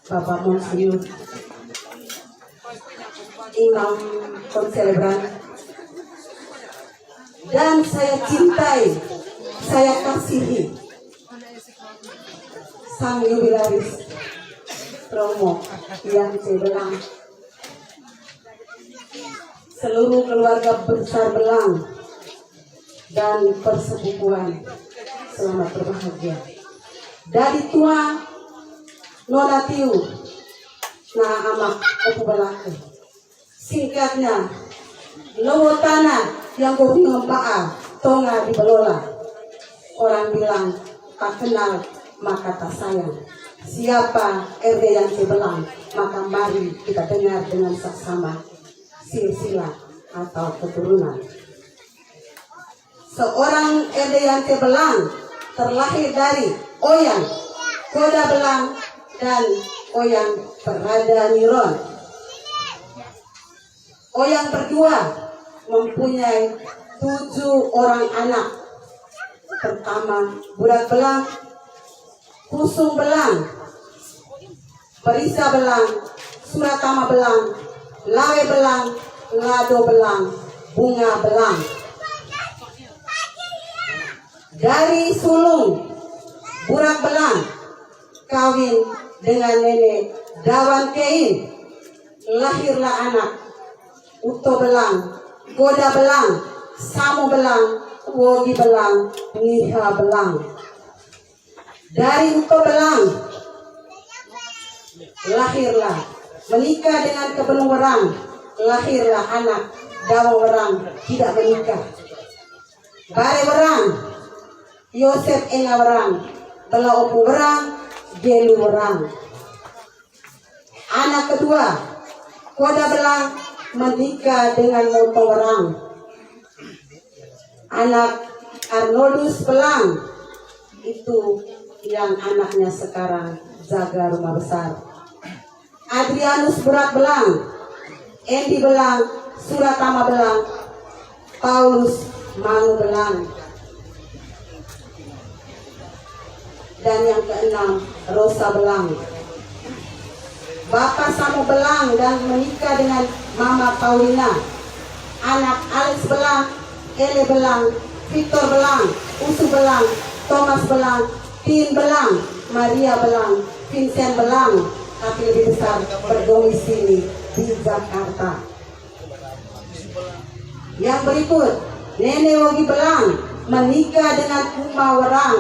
Bapak Monsinyur Imam Konselebran, dan saya cintai, saya kasihi sang jubilaris Romo yang Belang, seluruh keluarga besar Belang dan persepupuan, selamat berbahagia. Dari tua Nona Tiu na amak opo Balaku, singkatnya lowo tanah yang gohing baa tonga dibelola. Orang bilang tak kenal maka tak sayang. Siapa RD yang Belang, maka mari kita dengar dengan saksama silsilah atau keturunan. Seorang RD yang Belang terlahir dari Oyang Koda Belang dan Oyang Perada Niron. Oyang berdua mempunyai 7 orang anak. Pertama Budak Belang, Kusung Belang, Perisa Belang, Suratama Belang, Lawe Belang, Lado Belang, Bunga Belang. Dari sulung Burak Belang kawin dengan nenek Dawan Kein, lahirlah anak Uto Belang, Goda Belang, Samu Belang, Wogi Belang, Niha Belang. Dari Uto Belang lahirlah menikah dengan Kebelung Werang, lahirlah anak Dawang Werang tidak menikah. Bare Werang, Yosef Enga Werang, Belaopu Werang, Gelu Werang. Anak kedua Koda Belang menikah dengan Moto Werang. Anak Arnoldus Belang itu yang anaknya sekarang jaga rumah besar. Adrianus Burak Belang, Endi Belang, Suratama Belang, Paulus Mangu Belang. Dan yang keenam Rosa Belang. Bapak Samu Belang dan menikah dengan Mama Paulina. Anak Alex Belang, Ele Belang, Victor Belang, Usu Belang, Thomas Belang, Tin Belang, Maria Belang, Vincent Belang, tapi lebih besar berdomisili di Jakarta. Yang berikut Nenek Wogi Belang menikah dengan Uma Werang,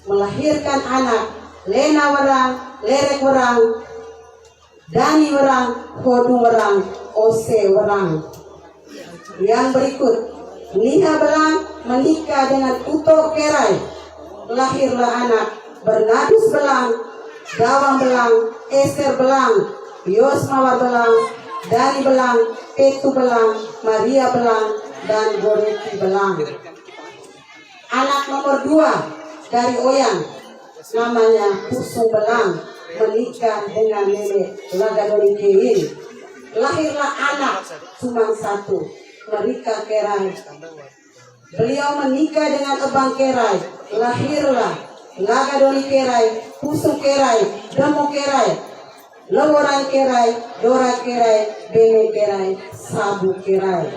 melahirkan anak Lena Werang, Lerek Werang, Dani Werang, Hodu Werang, Ose Werang. Yang berikut Niha Belang menikah dengan Uto Kerai, lahirlah anak Bernadus Belang, Dawang Belang, Esther Belang, Yos Mawar Belang, Dani Belang, Petu Belang, Maria Belang, dan Goreti Belang. Anak nomor 2 dari Oyang namanya Kusung Belang, menikah dengan nenek Lagadoni Kein, lahirlah anak cuma 1, Merika Kerai. Beliau menikah dengan Ebang Kerai, lahirlah Lagadoni Kerai, Kusung Kerai, Demo Kerai, Leworan Kerai, Dora Kerai, Bene Kerai, Sabu Kerai.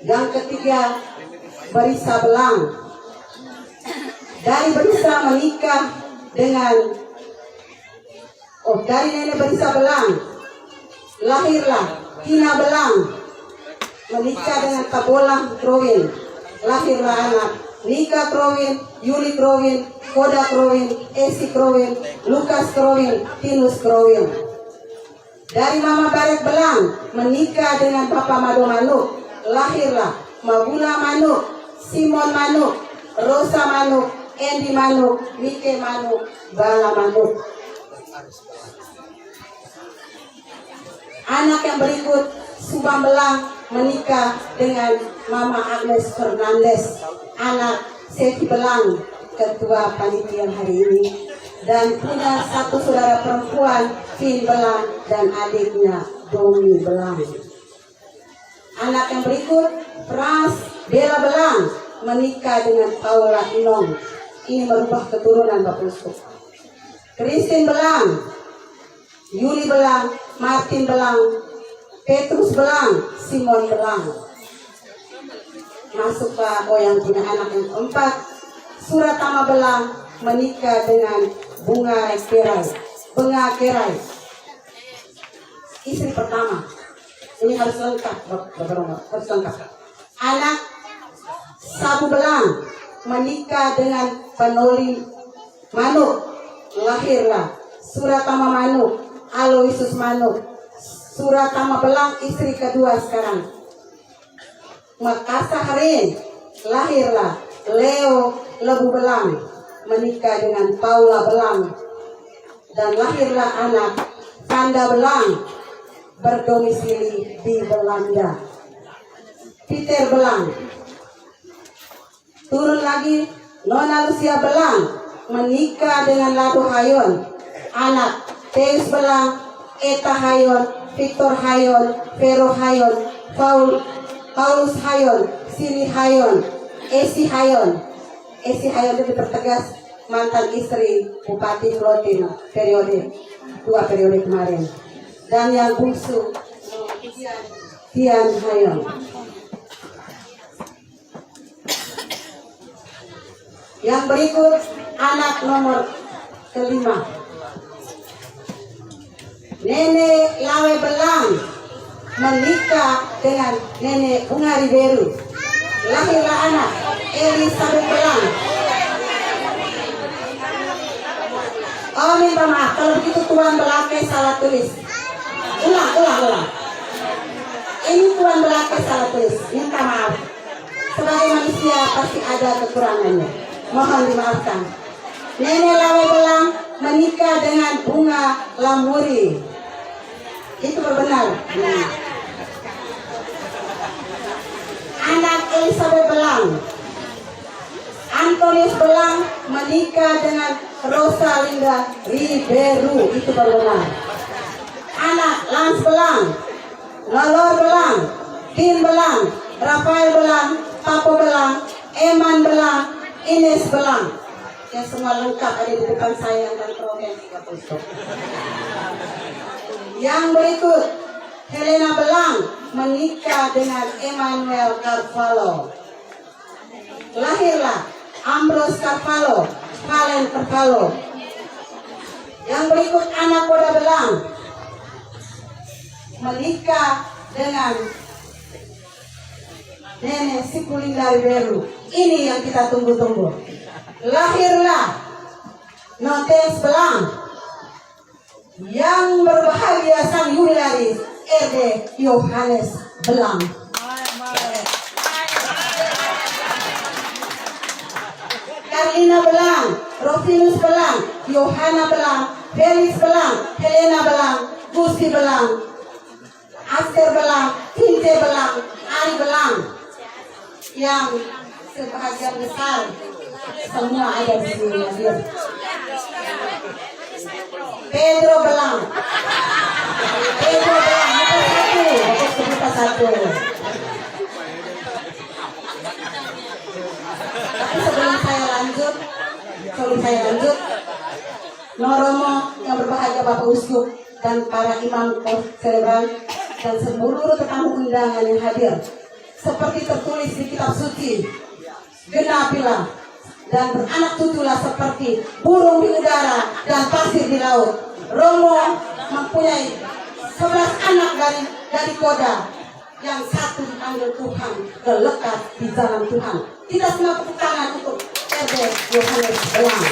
Yang ketiga Berisa Belang. Dari Berisa menikah dengan dari nenek Berisa Belang lahirlah Tina Belang, menikah dengan Tabolang Krowin, lahirlah anak Nika Krowin, Yuli Krowin, Koda Krowin, Esi Krowin, Lukas Krowin, Tinus Krowin. Dari Mama Baret Belang menikah dengan Papa Mado Manuk, lahirlah Mabula Manuk, Simon Manuk, Rosa Manuk, Endi Manuk, Mike Manuk, Bala Manuk. Anak yang berikut Subang Belang menikah dengan Mama Agnes Fernandes, anak Seti Belang, ketua panitia hari ini, dan punya 1 saudara perempuan, Vin Belang, dan adiknya Domi Belang. Anak yang berikut Pras Bella Belang menikah dengan Paula Inong. Ini merubah keturunan Bapak Uskup. Christine Belang, Yuli Belang, Martin Belang, Petrus Belang, Simon Belang. Masuk Pak, yang punya anak yang keempat, Suratama Belang menikah dengan Bunga Kerai. Istri pertama. Ini harus lengkap, harus lengkap. Anak Sabu Belang menikah dengan Panoli Manuk. Lahirlah Suratama Manuk, Aloysius Manuk. Suratama Belang istri kedua sekarang. Makassar Harin, lahirlah Leo Lebu Belang menikah dengan Paula Belang, dan lahirlah anak Kanda Belang berdomisili di Belanda. Peter Belang. Turun lagi Nona Lucia Belang menikah dengan Lado Hayon, anak Teus Belang, Eta Hayon, Victor Hayon, Vero Hayon, Paulus Hayon, Siri Hayon, Esi Hayon. Esi Hayon itu dipertegas mantan istri Bupati Flotin periode 2 periode kemarin. Dan yang bungsu Tian Hayon. Yang berikut anak nomor kelima, Nenek Lawe Belang menikah dengan Nenek Bunga Riberu. Lahirlah anak Elisabeth Belang. Oh, minta maaf kalau begitu Tuan Belake salah tulis. Ulang. Ini Tuan Belake salah tulis. Minta maaf. Sebagai manusia pasti ada kekurangannya. Mohon dimaafkan. Nenek Lawe Belang menikah dengan Bunga Lamuri. Itu benar. Anak Elisabeth Belang. Antonius Belang menikah dengan Rosalinda Riberu. Itu benar. Anak Lans Belang, Lalor Belang, Tin Belang, Rafael Belang, Papo Belang, Eman Belang, Ines Belang. Yang semua lengkap ada di depan saya dan program 30. Yang berikut, Helena Belang menikah dengan Emmanuel Carvalho. Lahirlah Ambrose Carvalho, Valen Carvalho. Yang berikut anak Koda Belang menikah dengan Nenek Sikulinda Riberu. Ini yang kita tunggu-tunggu. Lahirlah Notes Belang. Yang berbahagia sang jubilaris RD Yohanes Belang. Karlina Belang, Rofinus Belang, Yohana Belang, Felix Belang, Helena Belang, Gusti Belang, Aster Belang, Tinte Belang, Ari Belang. Yang sebahagian besar semua ada di sini hadir. Pedro Belang, nomor satu. Tapi sebelum saya lanjut, Noromo yang berbahagia Bapak Uskup dan para imam celebran dan seluruh tetamu undangan yang hadir, seperti tertulis di kitab suci, genapilah dan beranak cuculah seperti burung di udara dan pasir di laut. Romo mempunyai 11 anak dari Koda, yang satu dipanggil Tuhan kelekat di jalan Tuhan. Kita semua tepuk tangan untuk RD Yohanes Belang.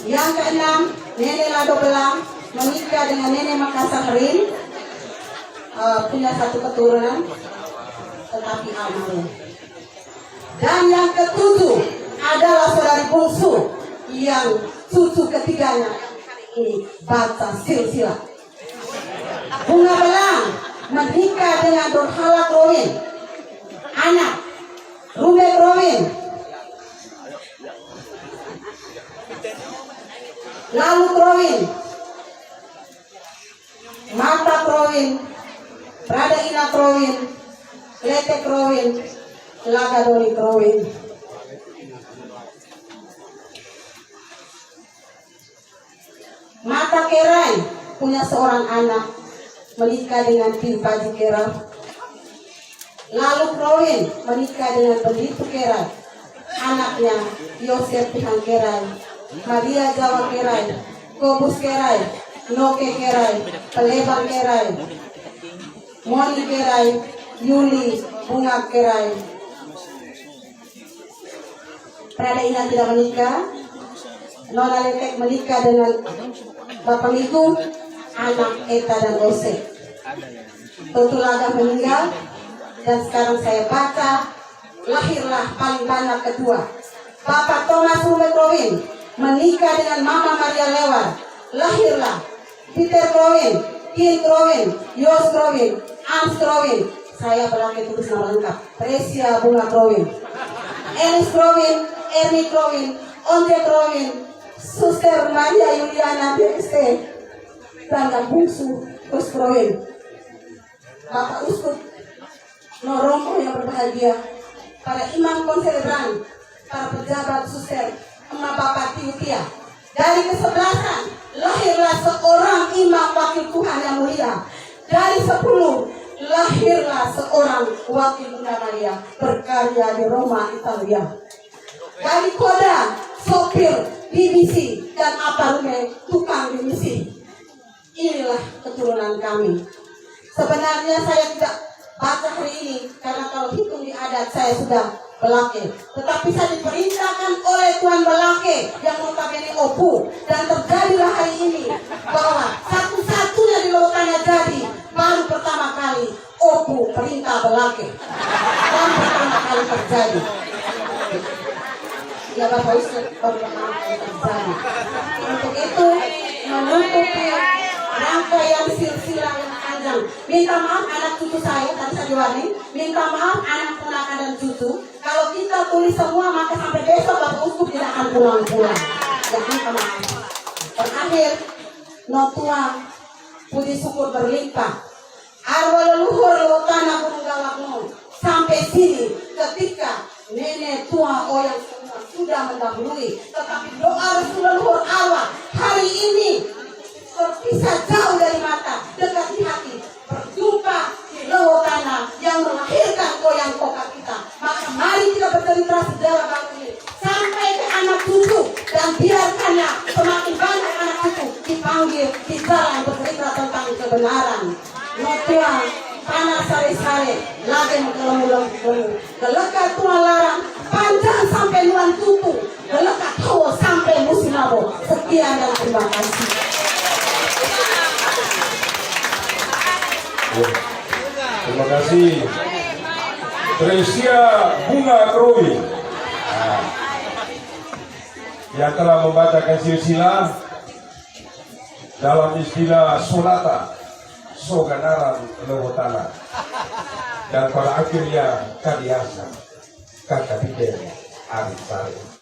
Yang keenam, Nenek Lado Belang menikah dengan Nenek Makassar Rin, punya satu keturunan tetapi almarhum. Dan yang ketujuh adalah saudari bungsu yang cucu ketiganya ini baca silsilah. Bunga Belang menikah dengan Dorhala Krowin, anak Rume Krowin. Lalu Krowin, Mata Krowin, Prada Ina Krowin, Lete Krowin, Lagadori Krowin. punya seorang anak menikah dengan Pimpaji Kerai. Lalu Krowin menikah dengan Benditu Kerai. Anaknya Yosef Pihan Kerai, Maria Jawa Kerai, Kobus Kerai, Noke Kerai, Pelebang Kerai, Moni Kerai, Yuli Bunga Kerai. Prada Ina tidak menikah. Nona Letek menikah dengan Bapak Miku, anak Eta dan Ose. Tutulaga meninggal, dan sekarang saya baca, lahirlah paling banyak kedua. Bapak Thomas Rume Krowin menikah dengan Mama Maria Lewar. Lahirlah Peter Krowin, Kim Krowin, Yos Krowin, Ans Krowin. Saya belakang tulis nama lengkap. Presia Bunga Krowin, Elis Krowin, Ernie Krowin, Onde Krowin, Suster Maria Yuliana DST, dan yang bungsu Kus Krowin. Bapak Uskup Norongko yang berbahagia, para imam konselebran, para pejabat suster, emak bapak tiutia. Dari kesebelasan lahirlah seorang imam wakil Tuhan yang mulia. Dari 10 lahirlah seorang wakil Bunda Maria berkarya di Roma, Italia. Dari Koda, sopir BBC dan Aparume, tukang BBC. Inilah keturunan kami. Sebenarnya saya tidak baca hari ini karena kalau hitung di adat saya sudah Belake, tetapi saya diperintahkan oleh Tuan Belake yang notabene Opu, dan terjadilah hari ini bahwa satu-satunya di Lotana jadi baru pertama kali Opu perintah Belake dan pertama kali terjadi. Ya Bapak Ustaz, baru pertama kali terjadi. Untuk itu menutupi rangkaian silsilah yang panjang. Minta maaf anak cucu saya, tadi saya diwarning. Minta maaf anak ponakan dan cucu. Kalau kita tulis semua maka sampai besok Bapak Uskup tidak akan pulang-pulang. Ya, minta maaf. Terakhir, notua puji syukur berlimpah. Arwah leluhur Lotana Gunung Galakno sampai sini ketika nenek tua oyang semua sudah mendahului, tetapi doa restu leluhur arwah hari ini terpisah jauh dari mata, dekat di hati, berjumpa di Lotana yang melahirkan goyang koka kita. Maka mari kita bercerita sejarah bangsa ini sampai ke anak cucu, dan biarkanlah semakin banyak anak cucu dipanggil di jalan bercerita tentang kebenaran. Notua panas sare-sare lagi mengelemu-lemu, gelekat tua larang panjang sampai nuan tutu, gelekat hawa sampai musim labo. Sekian dan terima kasih. Terima kasih Presia Bunga Krowin yang telah membacakan silsilah dalam istilah sonata Soganaran Lewotana, dan pada akhirnya Kadiasa Kakak Peter Arisari.